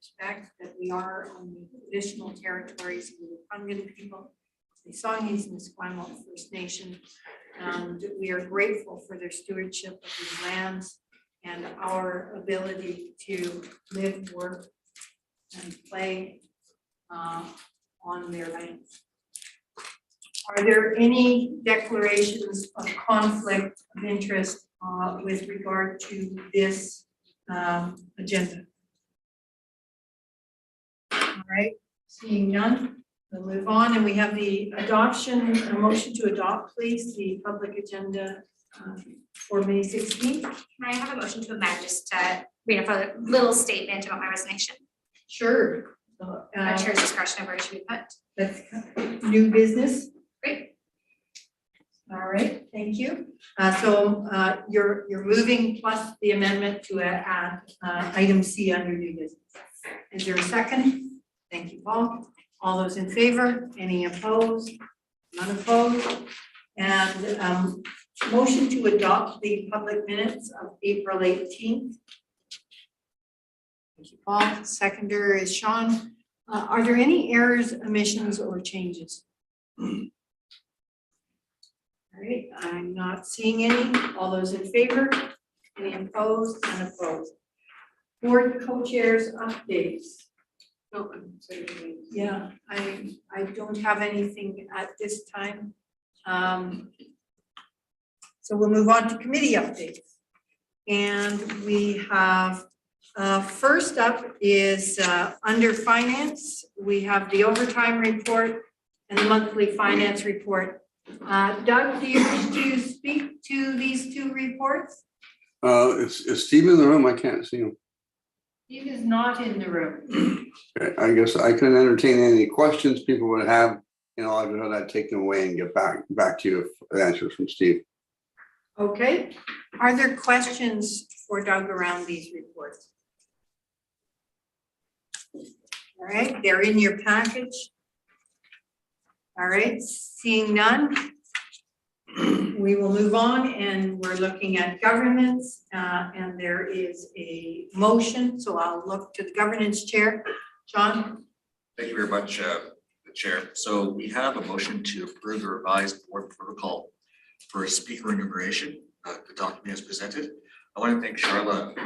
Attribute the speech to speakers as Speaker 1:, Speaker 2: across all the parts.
Speaker 1: respect that we are on the traditional territories of the Tongan people, the Songhees and the Esquimalt First Nation. And we are grateful for their stewardship of these lands and our ability to live, work, and play on their lands. Are there any declarations of conflict of interest with regard to this agenda? All right, seeing none, we'll move on, and we have the adoption, a motion to adopt, please, the public agenda for May 16th.
Speaker 2: Can I have a motion to amend, just to read up a little statement about my resignation?
Speaker 1: Sure.
Speaker 2: At chair's discretion of where it should be put.
Speaker 1: That's new business.
Speaker 2: Great.
Speaker 1: All right, thank you. So you're moving plus the amendment to add item C under new business. Is there a second? Thank you, Paul. All those in favor? Any opposed? None opposed? And motion to adopt the public minutes of April 18th. Thank you, Paul. Seconder is Sean. Are there any errors, omissions, or changes? All right, I'm not seeing any. All those in favor? Any opposed? Unopposed. Board co-chairs updates. No, yeah, I don't have anything at this time. So we'll move on to committee updates. And we have first up is under finance. We have the overtime report and the monthly finance report. Doug, do you wish to speak to these two reports?
Speaker 3: Is Steve in the room? I can't see him.
Speaker 1: Steve is not in the room.
Speaker 3: Okay, I guess I can entertain any questions people would have. I'd take them away and get back to you with answers from Steve.
Speaker 1: Okay. Are there questions for Doug around these reports? All right, they're in your package. All right, seeing none, we will move on, and we're looking at governance, and there is a motion, so I'll look to the governance chair. John?
Speaker 4: Thank you very much, the chair. So we have a motion to approve the revised board protocol for speaker enumeration. The document is presented. I want to thank Charlotte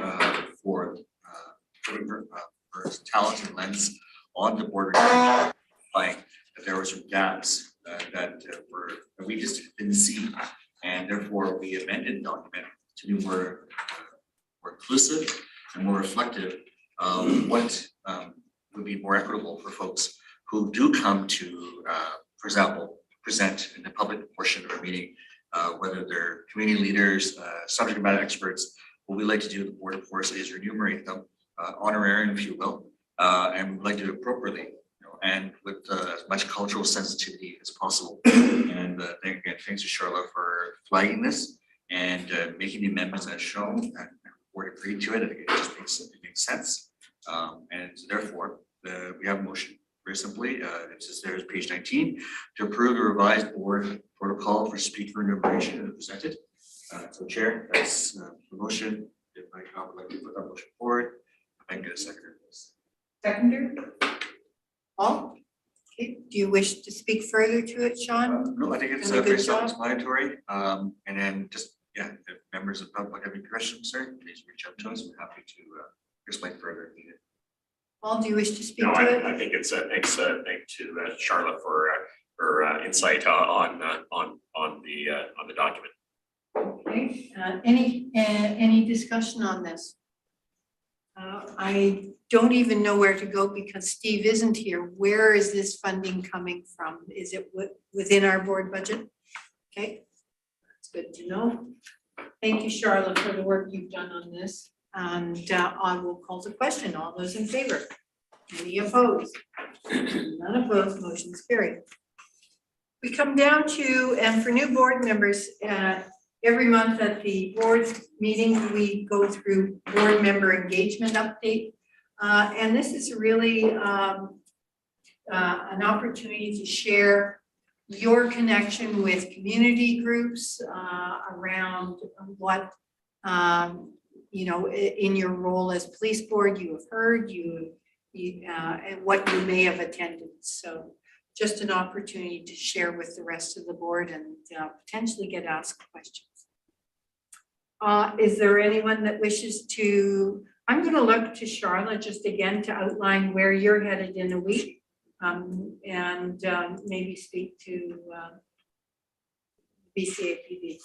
Speaker 4: for putting her talent and lens on the board, finding that there were some gaps that we just didn't see, and therefore we amended the document to be more inclusive and more reflective of what would be more equitable for folks who do come to, for example, present in the public portion of a meeting, whether they're community leaders, subject matter experts. What we like to do, the board, of course, is enumerate them, honorarium, if you will, and we'd like to do it appropriately, and with as much cultural sensitivity as possible. And thanks to Charlotte for flagging this and making the amendments as shown, and the board agreed to it. I think it just makes sense. And so therefore, we have a motion. Very simply, it says there's page 19 to approve the revised board protocol for speaker enumeration as presented. So, Chair, that's the motion. If I would like to put that motion forward, I can get a seconder, please.
Speaker 1: Seconder? Paul? Okay, do you wish to speak further to it, Sean?
Speaker 4: No, I think it's very self-explanatory. And then just, yeah, if members of the public have any questions, sir, please reach out to us. We're happy to explain further if needed.
Speaker 1: Paul, do you wish to speak
Speaker 5: No,
Speaker 1: to it?
Speaker 5: I think it's a thanks to Charlotte for her insight on the document.
Speaker 1: Okay, any discussion on this? I don't even know where to go because Steve isn't here. Where is this funding coming from? Is it within our board budget? Okay, that's good to know. Thank you, Charlotte, for the work you've done on this. And I will call the question. All those in favor? Any opposed? None opposed, motion is carried. We come down to, and for new board members, every month at the board's meeting, we go through board member engagement update. And this is really an opportunity to share your connection with community groups around what, in your role as police board, you have heard, you and what you may have attended. So just an opportunity to share with the rest of the board and potentially get asked questions. Is there anyone that wishes to, I'm going to look to Charlotte just again to outline where you're headed in a week, and maybe speak to BCAPB.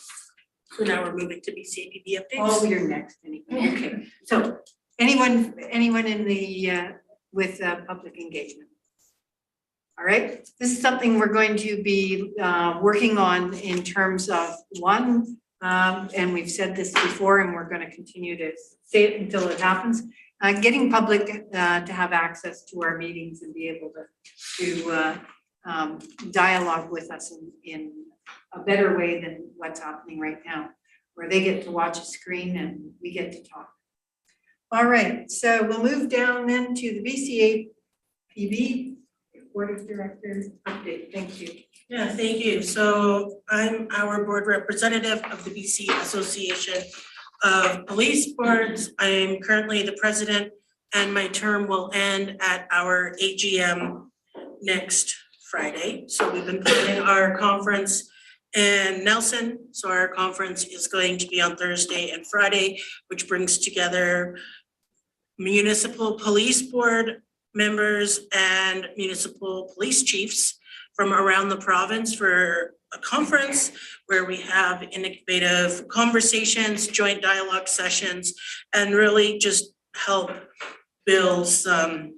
Speaker 6: So now we're moving to BCAPB updates.
Speaker 1: Oh, you're next anyway. Okay, so anyone in the, with public engagement? All right, this is something we're going to be working on in terms of one, and we've said this before and we're going to continue to say it until it happens, getting public to have access to our meetings and be able to dialogue with us in a better way than what's happening right now, where they get to watch a screen and we get to talk. All right, so we'll move down then to the BCAPB Board of Directors update. Thank you.
Speaker 6: Yeah, thank you. So I'm our board representative of the BC Association of Police Boards. I am currently the president and my term will end at our AGM next Friday. So we've been planning our conference in Nelson. So our conference is going to be on Thursday and Friday, which brings together municipal police board members and municipal police chiefs from around the province for a conference where we have innovative conversations, joint dialogue sessions, and really just help build some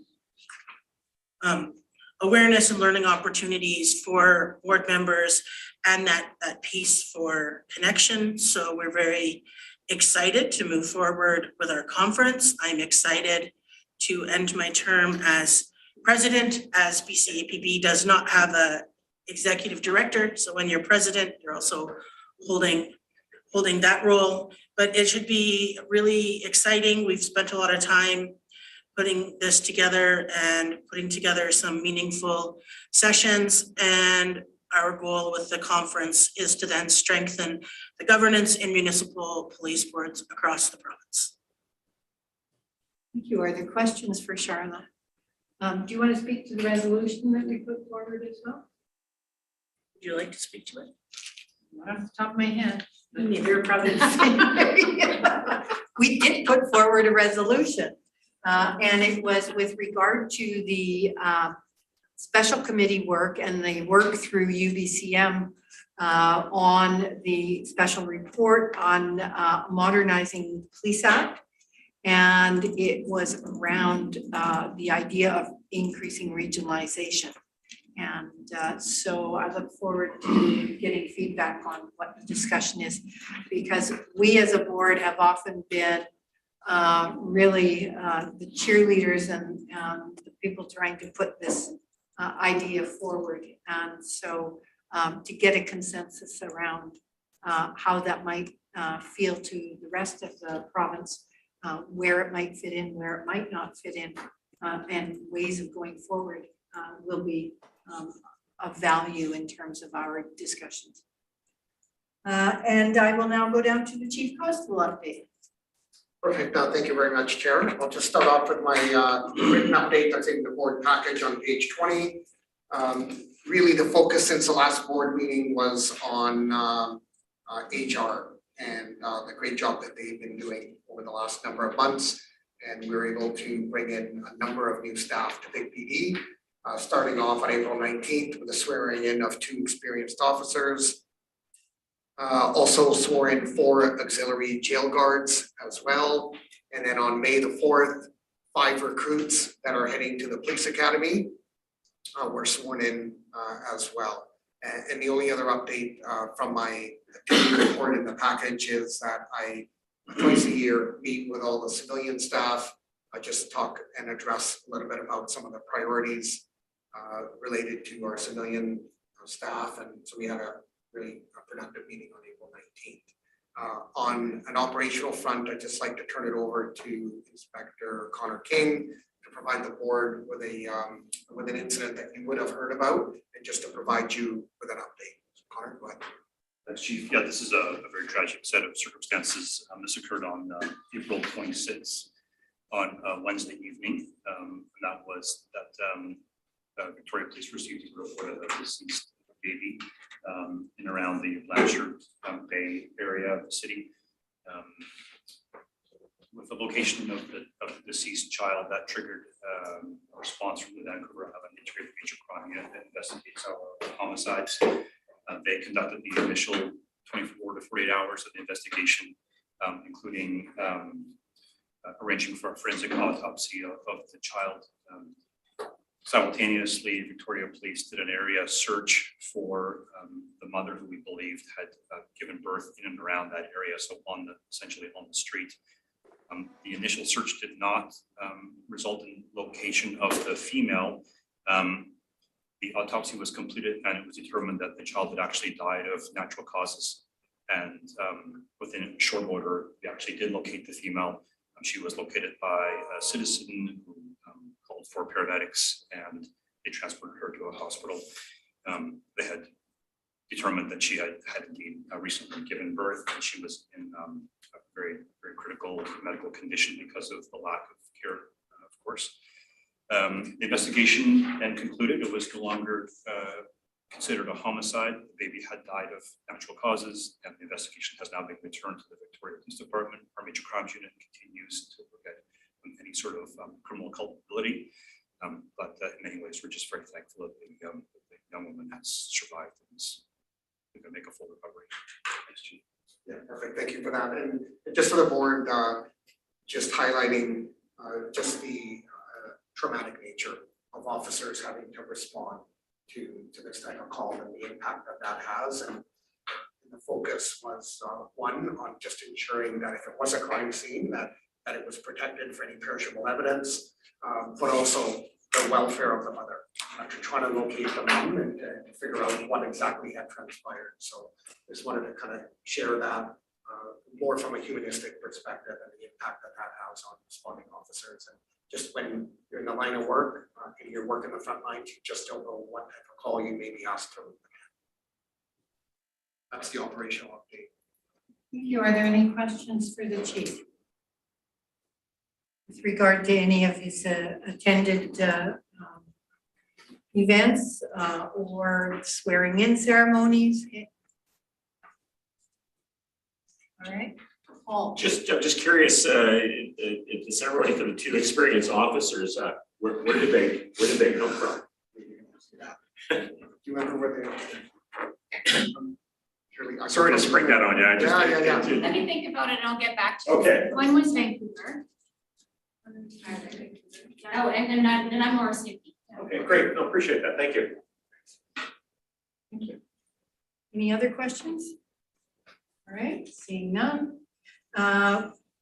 Speaker 6: awareness and learning opportunities for board members and that piece for connection. So we're very excited to move forward with our conference. I'm excited to end my term as president, as BCAPB does not have a executive director. So when you're president, you're also holding that role, but it should be really exciting. We've spent a lot of time putting this together and putting together some meaningful sessions. And our goal with the conference is to then strengthen the governance in municipal police boards across the province.
Speaker 1: Thank you. Are there questions for Charlotte? Do you want to speak to the resolution that we put forward as well?
Speaker 6: Would you like to speak to it?
Speaker 1: Not off the top of my head.
Speaker 6: Neither.
Speaker 1: Probably the same. We did put forward a resolution, and it was with regard to the special committee work and the work through UBCM on the special report on modernizing the Police Act. And it was around the idea of increasing regionalization. And so I look forward to getting feedback on what the discussion is, because we as a board have often been really the cheerleaders and the people trying to put this idea forward. And so to get a consensus around how that might feel to the rest of the province, where it might fit in, where it might not fit in, and ways of going forward will be of value in terms of our discussions. And I will now go down to the Chief Constable update.
Speaker 7: Perfect. Thank you very much, Chair. I'll just start off with my written update that's in the board package on page 20. Really, the focus since the last board meeting was on HR and the great job that they've been doing over the last number of months. And we were able to bring in a number of new staff to Big PD, starting off on April 19th with the swearing in of 2 experienced officers. Also swore in 4 auxiliary jail guards as well. And then on May the 4th, 5 recruits that are heading to the police academy were sworn in as well. And the only other update from my report in the package is that I twice a year meet with all the civilian staff. I just talk and address a little bit about some of the priorities related to our civilian staff. And so we had a really productive meeting on April 19th. On an operational front, I'd just like to turn it over to Inspector Connor King to provide the board with an incident that you would have heard about, and just to provide you with an update. So Connor, go ahead.
Speaker 5: Thanks, Chief. Yeah, this is a very tragic set of circumstances. This occurred on April 26th on Wednesday evening. And that
Speaker 8: Victoria Police received a report of a deceased baby in around the Blanchard Bay area of the city. With the location of the deceased child, that triggered a response from the Vancouver Island Integrated Major Crime Unit that investigates our homicides. They conducted the initial 24 to 48 hours of the investigation, including arranging for a forensic autopsy of the child. Simultaneously, Victoria Police did an area search for the mother who we believed had given birth in and around that area, so essentially on the street. The initial search did not result in location of the female. The autopsy was completed and it was determined that the child had actually died of natural causes. And within a short order, we actually did locate the female. She was located by a citizen who called for paramedics and they transported her to a hospital. They had determined that she had indeed recently given birth and she was in a very, very critical medical condition because of the lack of care, of course. The investigation then concluded it was no longer considered a homicide. The baby had died of natural causes and the investigation has now been returned to the Victoria Police Department. Our Major Crimes Unit continues to look at any sort of criminal culpability. But in many ways, we're just very thankful that the young woman has survived and is going to make a full recovery. Thanks, Chief.
Speaker 7: Yeah, perfect. Thank you for that. And just for the board, just highlighting just the traumatic nature of officers having to respond to this type of call and the impact that has. And the focus was one, on just ensuring that if it was a crime scene, that it was protected for any perishable evidence, but also the welfare of the mother, to try to locate the mom and to figure out what exactly had transpired. So just wanted to kind of share that more from a humanistic perspective and the impact that has on responding officers. And just when you're in the line of work and you're working the front lines, you just don't know what type of call you may be asked to. That's the operational update.
Speaker 1: Thank you. Are there any questions for the chief? With regard to any of his attended events or swearing in ceremonies? All right, Paul.
Speaker 5: I'm just curious, if the ceremony for the two experienced officers, where did they come from?
Speaker 7: Do you remember where they?
Speaker 5: Sorry to spring that on you. I just.
Speaker 2: Let me think about it and I'll get back to you.
Speaker 5: Okay.
Speaker 2: One was Vancouver. Oh, and then I'm Morris Newby.
Speaker 5: Okay, great. No, appreciate that. Thank you.
Speaker 1: Thank you. Any other questions? All right, seeing none.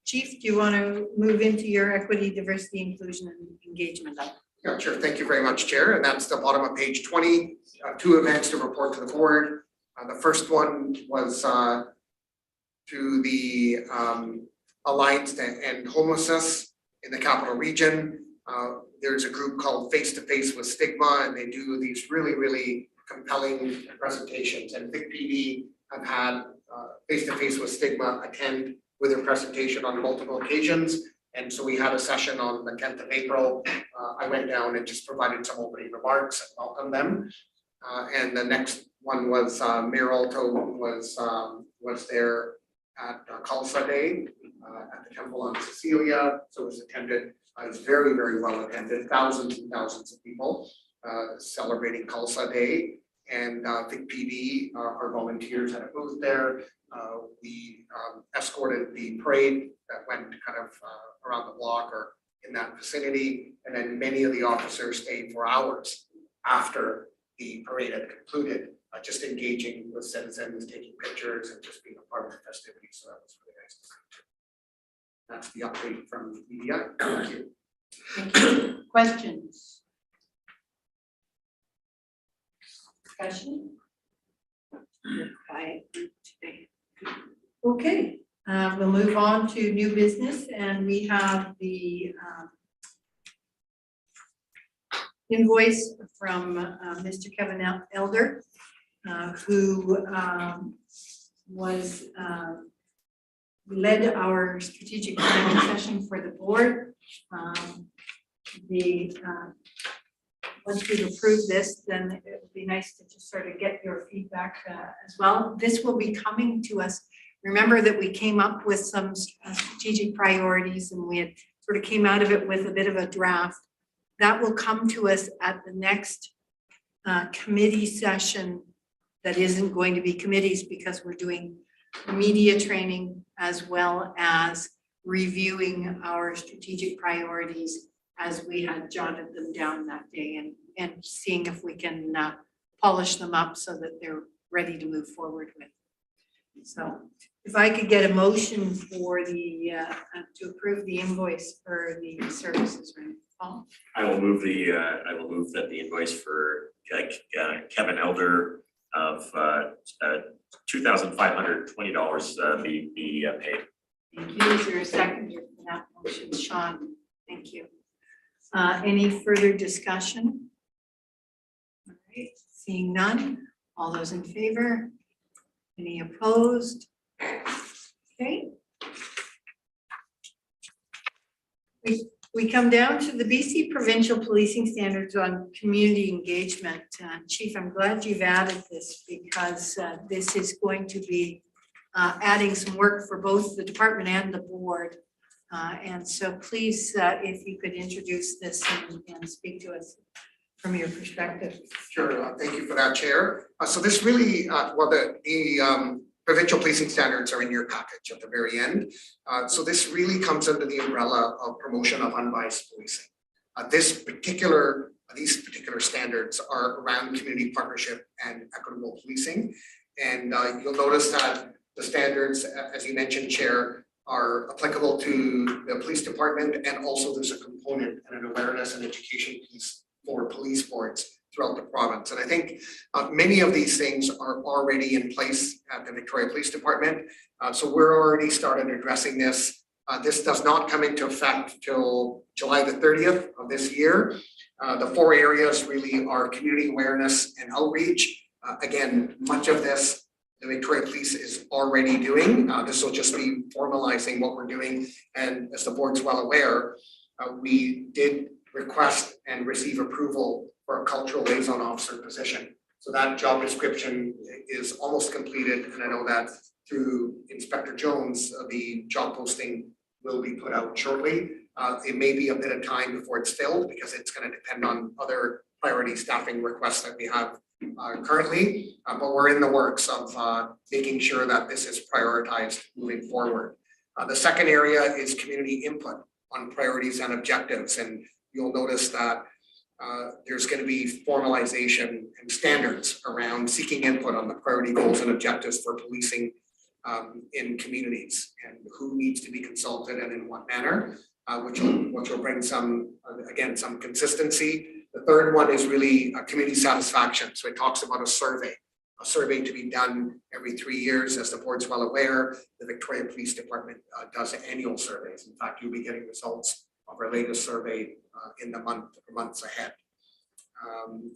Speaker 1: Chief, do you want to move into your equity, diversity, inclusion, and engagement?
Speaker 7: Yeah, sure. Thank you very much, Chair. And that's the bottom of page 20. Two events to report to the board. The first one was to the Alliance to End Homelessness in the Capital Region. There's a group called Face to Face with Stigma, and they do these really, really compelling presentations. And Vic PD have had Face to Face with Stigma attend with their presentation on multiple occasions. And so we had a session on the 10th of April. I went down and just provided some opening remarks and welcomed them. And the next one was Mayor Alto was there at Khalsa Day at the Temple on Cecilia. So it was attended. It was very, very well attended. Thousands and thousands of people celebrating Khalsa Day. And Vic PD, our volunteers had a booth there. We escorted the parade that went kind of around the block or in that vicinity. And then many of the officers stayed for hours after the parade had concluded, just engaging with citizens, taking pictures and just being a part of the festivities. So that was really nice. That's the update from media. Thank you.
Speaker 1: Thank you. Questions? Discussion? You're quiet today. Okay, we'll move on to new business, and we have the invoice from Mr. Kevin Elder, who led our strategic planning session for the board. The once we've approved this, then it would be nice to just sort of get your feedback as well. This will be coming to us. Remember that we came up with some strategic priorities and we had sort of came out of it with a bit of a draft. That will come to us at the next committee session that isn't going to be committees because we're doing media training as well as reviewing our strategic priorities as we had jotted them down that day and seeing if we can polish them up so that they're ready to move forward with. So if I could get a motion for the, to approve the invoice for the services, right? Paul?
Speaker 5: I will move that the invoice for Kevin Elder of $2,520 be paid.
Speaker 1: Thank you. Is there a second for that motion? Sean, thank you. Any further discussion? All right, seeing none. All those in favor? Any opposed? Okay. We come down to the BC Provincial Policing Standards on Community Engagement. Chief, I'm glad you've added this because this is going to be adding some work for both the department and the board. And so please, if you could introduce this and speak to us from your perspective.
Speaker 7: Sure, thank you for that, Chair. So this really, well, the provincial policing standards are in your package at the very end. So this really comes under the umbrella of promotion of unbiased policing. These particular standards are around community partnership and equitable policing. And you'll notice that the standards, as you mentioned, Chair, are applicable to the police department, and also there's a component and an awareness and education piece for police boards throughout the province. And I think many of these things are already in place at the Victoria Police Department. So we're already started addressing this. This does not come into effect till July the 30th of this year. The 4 areas really are community awareness and outreach. Again, much of this the Victoria Police is already doing. This will just be formalizing what we're doing. And as the board's well aware, we did request and receive approval for a cultural liaison officer position. So that job description is almost completed. And I know that through Inspector Jones, the job posting will be put out shortly. It may be a bit of time before it's filled because it's going to depend on other priority staffing requests that we have currently, but we're in the works of making sure that this is prioritized moving forward. The second area is community input on priorities and objectives, and you'll notice that there's going to be formalization and standards around seeking input on the priority goals and objectives for policing in communities, and who needs to be consulted and in what manner, which will bring some consistency. The third one is really community satisfaction. So it talks about a survey to be done every 3 years. As the board's well aware, the Victoria Police Department does annual surveys. In fact, you'll be getting results of our latest survey in the months ahead.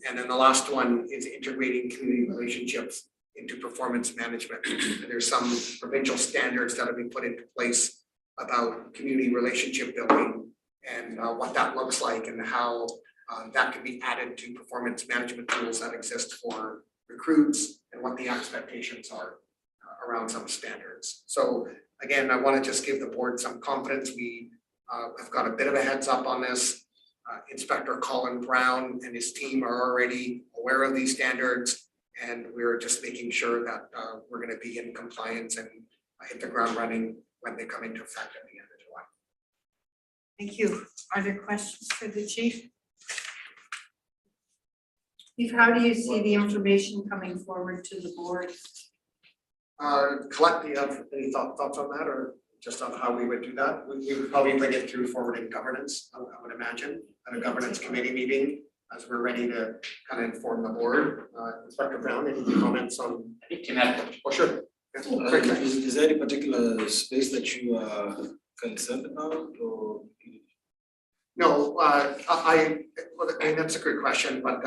Speaker 7: And then the last one is integrating community relationships into performance management. And there's some provincial standards that have been put into place about community relationship building and what that looks like and how that can be added to performance management tools that exist for recruits and what the expectations are around some standards. So again, I want to just give the board some confidence. We have got a bit of a heads up on this. Inspector Colin Brown and his team are already aware of these standards, and we're just making sure that we're going to be in compliance and hit the ground running when they come into effect at the end of July.
Speaker 1: Thank you. Are there questions for the chief? Chief, how do you see the information coming forward to the board?
Speaker 7: Colette, do you have any thoughts on that, or just on how we would do that? We would probably bring it through forward in governance, I would imagine, at a governance committee meeting, as we're ready to kind of inform the board. Inspector Brown, any comments on?
Speaker 9: Can I?
Speaker 7: Oh, sure. Yes, great, thanks.
Speaker 9: Is there any particular space that you are concerned about, or?
Speaker 7: No, I mean, that's a good question, but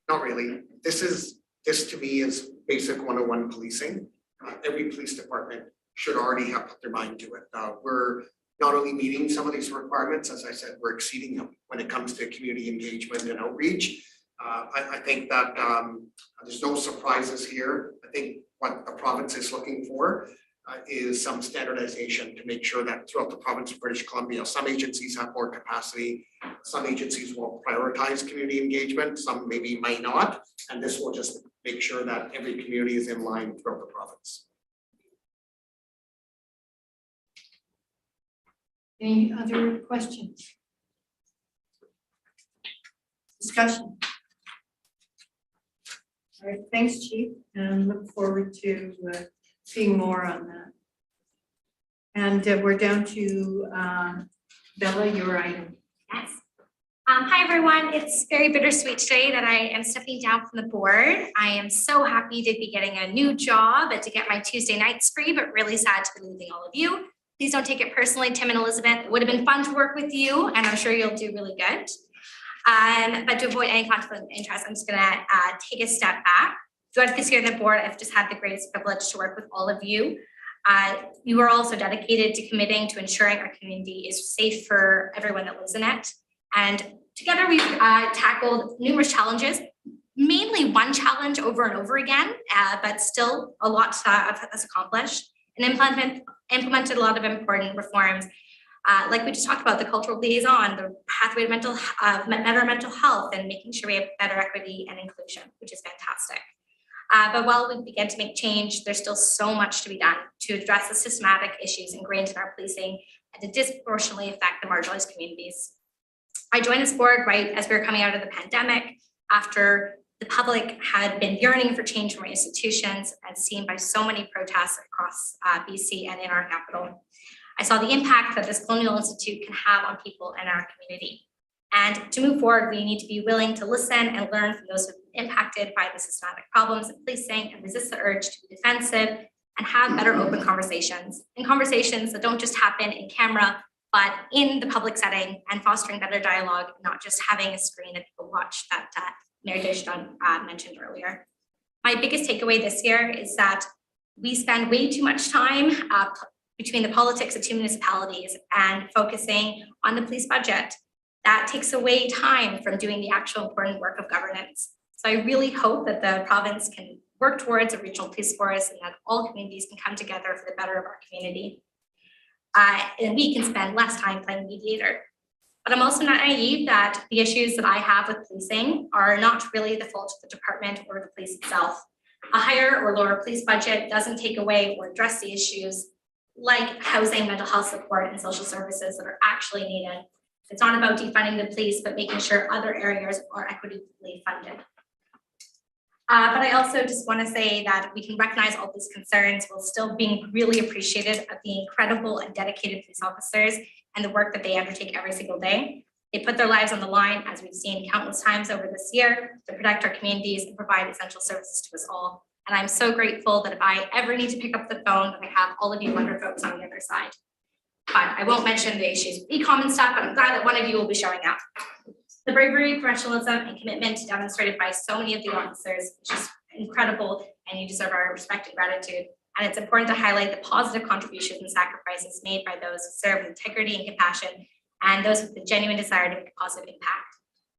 Speaker 7: not really. This to me is basic 101 policing. Every police department should already have put their mind to it. We're not only meeting some of these requirements, as I said, we're exceeding them when it comes to community engagement and outreach. I think that there's no surprises here. I think what the province is looking for is some standardization to make sure that throughout the province of British Columbia, some agencies have more capacity, some agencies will prioritize community engagement, some maybe might not, and this will just make sure that every community is in line throughout the province.
Speaker 1: Any other questions? Discussion? All right, thanks, Chief, and look forward to seeing more on that. And we're down to Bella, your item.
Speaker 2: Yes. Hi, everyone. It's very bittersweet today that I am stepping down from the board. I am so happy to be getting a new job and to get my Tuesday nights free, but really sad to be losing all of you. Please don't take it personally, Tim and Elizabeth. It would have been fun to work with you, and I'm sure you'll do really good. But to avoid any conflict of interest, I'm just gonna take a step back. Throughout this year on the board, I've just had the greatest privilege to work with all of you. You are also dedicated to committing to ensuring our community is safe for everyone that lives in it. And together we've tackled numerous challenges, mainly one challenge over and over again, but still a lot that's accomplished, and implemented a lot of important reforms. Like we just talked about, the cultural liaison, the pathway to better mental health, and making sure we have better equity and inclusion, which is fantastic. But while we begin to make change, there's still so much to be done to address the systematic issues ingrained in our policing and to disproportionately affect the marginalized communities. I joined this board right as we were coming out of the pandemic, after the public had been yearning for change from our institutions and seen by so many protests across BC and in our capital. I saw the impact that this Colonial Institute can have on people in our community. And to move forward, we need to be willing to listen and learn from those who have been impacted by the systematic problems in policing and resist the urge to be defensive and have better open conversations. And conversations that don't just happen in camera, but in the public setting, and fostering better dialogue, not just having a screen that people watch that Mayor Desjardins mentioned earlier. My biggest takeaway this year is that we spend way too much time between the politics of two municipalities and focusing on the police budget. That takes away time from doing the actual important work of governance. So I really hope that the province can work towards a regional police force and that all communities can come together for the better of our community. And we can spend less time playing mediator. But I'm also not naive that the issues that I have with policing are not really the fault of the department or the police itself. A higher or lower police budget doesn't take away or address the issues like housing, mental health support, and social services that are actually needed. It's not about defunding the police, but making sure other areas are equitably funded. But I also just want to say that we can recognize all these concerns while still being really appreciative of the incredible and dedicated police officers and the work that they undertake every single day. They put their lives on the line, as we've seen countless times over this year, to protect our communities and provide essential services to us all. And I'm so grateful that if I ever need to pick up the phone, that I have all of you wonderful folks on the other side. But I won't mention the issues with e-com and stuff, but I'm glad that one of you will be showing up. The bravery, professionalism, and commitment demonstrated by so many of the officers is just incredible, and you deserve our respect and gratitude. And it's important to highlight the positive contributions and sacrifices made by those who serve with integrity and compassion, and those with the genuine desire to make a positive impact.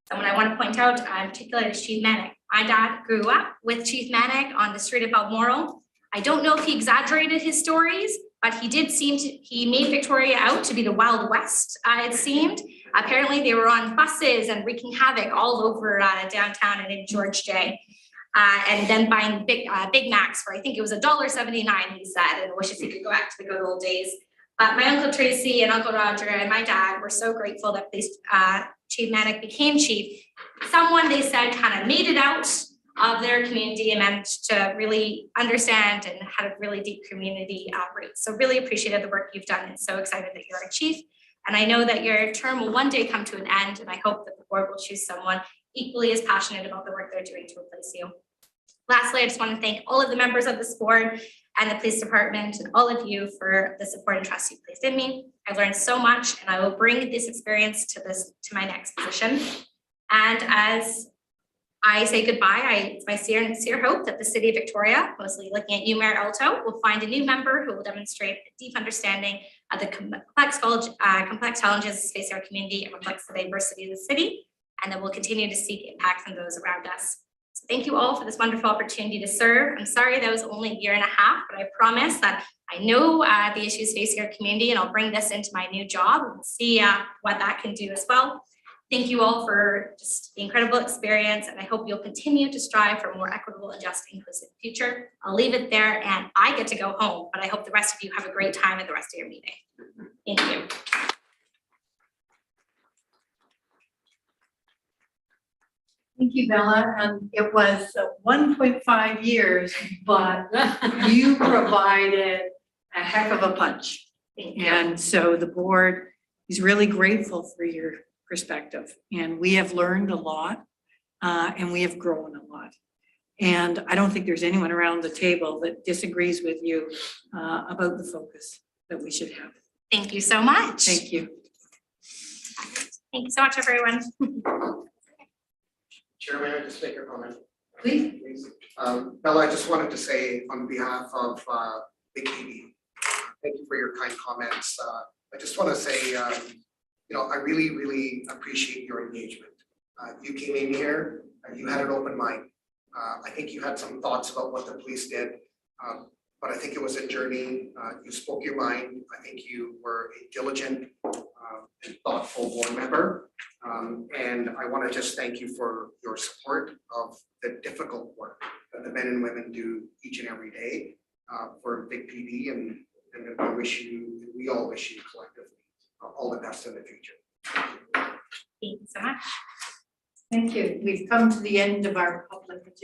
Speaker 2: Someone I want to point out in particular is Chief Manick. My dad grew up with Chief Manick on the street of Balmoral. I don't know if he exaggerated his stories, but he did seem to, he made Victoria out to be the Wild West, it seemed. Apparently they were on buses and wreaking havoc all over downtown and in George J. And then buying Big Macs for, I think it was $1.79, he said, and wishes he could go back to the good old days. My Uncle Tracy and Uncle Roger and my dad were so grateful that police Chief Manick became chief. Someone, they said, kind of made it out of their community and managed to really understand and had a really deep community roots. So really appreciated the work you've done and so excited that you're a chief. And I know that your term will one day come to an end, and I hope that the board will choose someone equally as passionate about the work they're doing to replace you. Lastly, I just want to thank all of the members of this board and the police department and all of you for the support and trust you placed in me. I've learned so much, and I will bring this experience to my next position. And as I say goodbye. It's my sincere hope that the city of Victoria, mostly looking at you, Mayor Alto, will find a new member who will demonstrate a deep understanding of the complex challenges facing our community and reflects the diversity of the city, and that we'll continue to seek impact from those around us. So thank you all for this wonderful opportunity to serve. I'm sorry that was only a year and a half, but I promise that I know the issues facing our community, and I'll bring this into my new job and see what that can do as well. Thank you all for just the incredible experience, and I hope you'll continue to strive for a more equitable and just inclusive future. I'll leave it there, and I get to go home, but I hope the rest of you have a great time at the rest of your meeting. Thank you.
Speaker 1: Thank you, Bella. And it was 1.5 years, but you provided a heck of a punch.
Speaker 2: Thank you.
Speaker 1: And so the board is really grateful for your perspective. And we have learned a lot and we have grown a lot. And I don't think there's anyone around the table that disagrees with you about the focus that we should have.
Speaker 2: Thank you so much.
Speaker 1: Thank you.
Speaker 2: Thank you so much, everyone.
Speaker 7: Chair, may I just make a comment?
Speaker 1: Please.
Speaker 7: Please. Bella, I just wanted to say on behalf of Big TV, thank you for your kind comments. I just want to say, I really, really appreciate your engagement. You came in here, you had an open mind. I think you had some thoughts about what the police did, but I think it was a journey. You spoke your mind. I think you were a diligent and thoughtful board member. And I want to just thank you for your support of the difficult work that the men and women do each and every day for Big PD, and we all wish you collectively all the best in the future.
Speaker 2: Thank you so much.
Speaker 1: Thank you. We've come to the end of our public agenda.